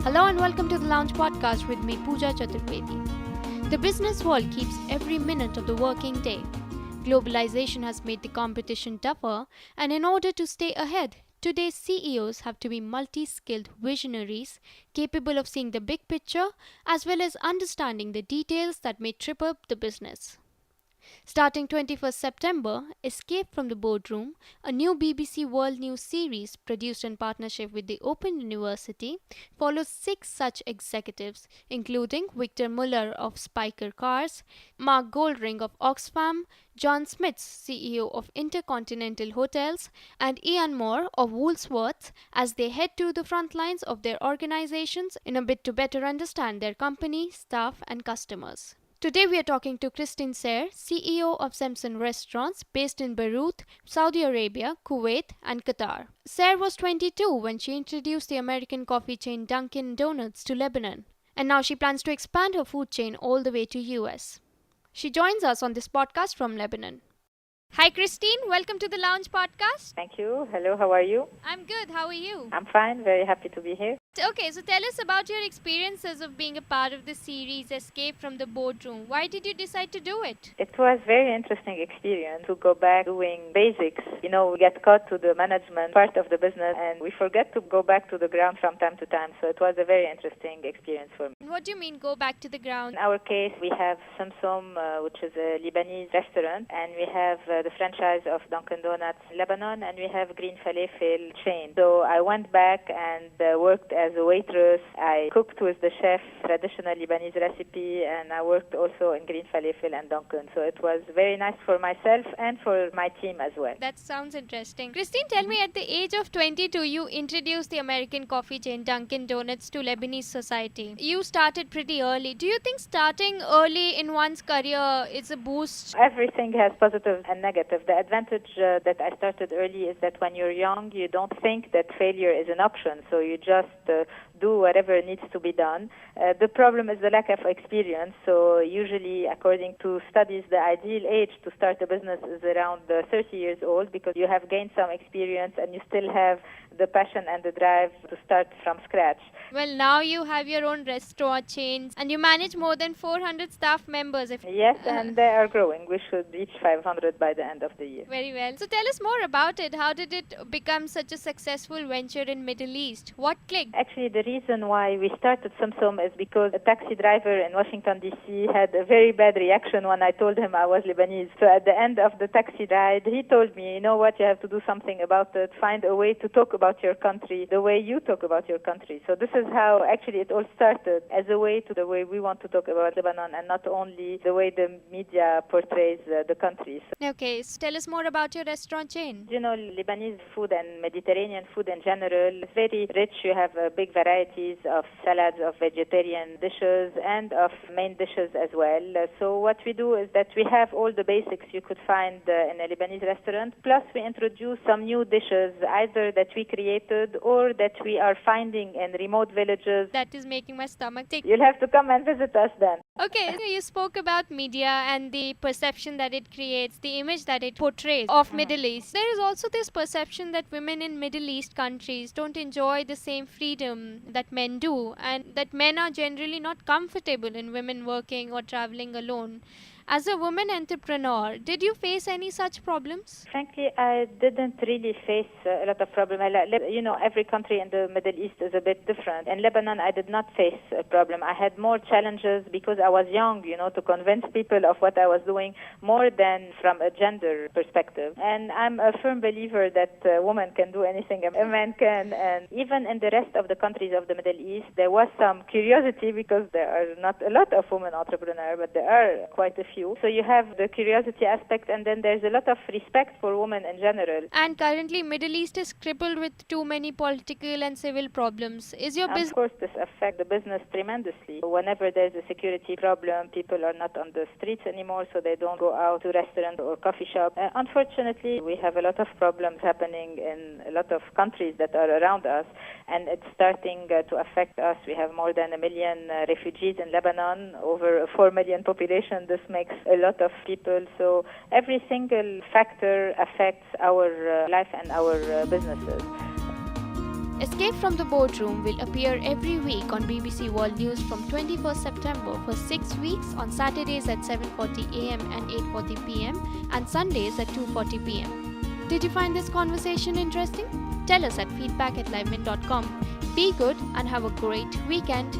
Hello and welcome to the Lounge Podcast with me, Pooja Chaturvedi. The business world keeps every minute of the working day. Globalization has made the competition tougher, and in order to stay ahead, today's CEOs have to be multi-skilled visionaries, capable of seeing the big picture as well as understanding the details that may trip up the business. Starting 21st September, Escape from the Boardroom, a new BBC World News series produced in partnership with the Open University, follows 6 such executives, including Victor Muller of Spyker Cars, Mark Goldring of Oxfam, John Smits, CEO of Intercontinental Hotels, and Ian Moore of Woolworths, as they head to the front lines of their organizations in a bid to better understand their company, staff, and customers. Today we are talking to Christine Sayre, CEO of Samson Restaurants based in Beirut, Saudi Arabia, Kuwait and Qatar. Sayre was 22 when she introduced the American coffee chain Dunkin' Donuts to Lebanon, and now she plans to expand her food chain all the way to US. She joins us on this podcast from Lebanon. Hi Christine, welcome to the Lounge Podcast. Thank you. Hello, how are you? I'm good, how are you? I'm fine, very happy to be here. Okay, so tell us about your experiences of being a part of the series Escape from the Boardroom. Why did you decide to do it? It was very interesting experience to go back doing basics. We get caught to the management part of the business and we forget to go back to the ground from time to time. So it was a very interesting experience for me. What do you mean go back to the ground? In our case, we have Samsung, which is a Lebanese restaurant, and we have the franchise of Dunkin' Donuts in Lebanon, and we have Green Falafel chain. So I went back and worked as a waitress. I cooked with the chef traditional Lebanese recipe, and I worked also in Green Falafel and Dunkin'. So it was very nice for myself and for my team as well. That sounds interesting. Christine, tell me, at the age of 22, you introduced the American coffee chain Dunkin' Donuts to Lebanese society. You started pretty early. Do you think starting early in one's career is a boost? Everything has positive and negative. The advantage that I started early is that when you're young, you don't think that failure is an option. So you just do whatever needs to be done. The problem is the lack of experience. So usually, according to studies, the ideal age to start a business is around 30 years old, because you have gained some experience and you still have the passion and the drive to start from scratch. Well, now you have your own restaurant chains and you manage more than 400 staff members. Yes, and they are growing. We should reach 500 by the end of the year. Very well. So tell us more about it. How did it become such a successful venture in Middle East? What clicked? Actually, the reason why we started Samsung is because a taxi driver in Washington, D.C. had a very bad reaction when I told him I was Lebanese. So at the end of the taxi ride, he told me, you know what, you have to do something about it. Find a way to talk about your country the way you talk about your country. So this is how actually it all started, as a way to the way we want to talk about Lebanon and not only the way the media portrays the country. Okay, so tell us more about your restaurant chain. Lebanese food and Mediterranean food in general is very rich. You have big varieties of salads, of vegetarian dishes, and of main dishes as well. So what we do is that we have all the basics you could find in a Lebanese restaurant, plus we introduce some new dishes, either that we created or that we are finding in remote villages. That is making my stomach tick. You'll have to come and visit us then. Okay, you spoke about media and the perception that it creates, the image that it portrays of Middle East. There is also this perception that women in Middle East countries don't enjoy the same freedom that men do, and that men are generally not comfortable in women working or traveling alone. As a woman entrepreneur, did you face any such problems? Frankly, I didn't really face a lot of problems. Every country in the Middle East is a bit different. In Lebanon, I did not face a problem. I had more challenges because I was young, to convince people of what I was doing more than from a gender perspective. And I'm a firm believer that a woman can do anything a man can. And even in the rest of the countries of the Middle East, there was some curiosity because there are not a lot of women entrepreneurs, but there are quite a few. So you have the curiosity aspect, and then there's a lot of respect for women in general. And currently, Middle East is crippled with too many political and civil problems. Is your business? Of course, this affects the business tremendously. Whenever there's a security problem, people are not on the streets anymore, so they don't go out to restaurants or coffee shops. Unfortunately, we have a lot of problems happening in a lot of countries that are around us, and it's starting to affect us. We have more than 1 million refugees in Lebanon, over a 4 million population. This makes a lot of people. So every single factor affects our life and our businesses. Escape from the Boardroom will appear every week on BBC World News from 21st September for 6 weeks on Saturdays at 7:40 am and 8:40 pm and Sundays at 2:40 pm. Did you find this conversation interesting? Tell us at feedback@livemint.com. Be good and have a great weekend.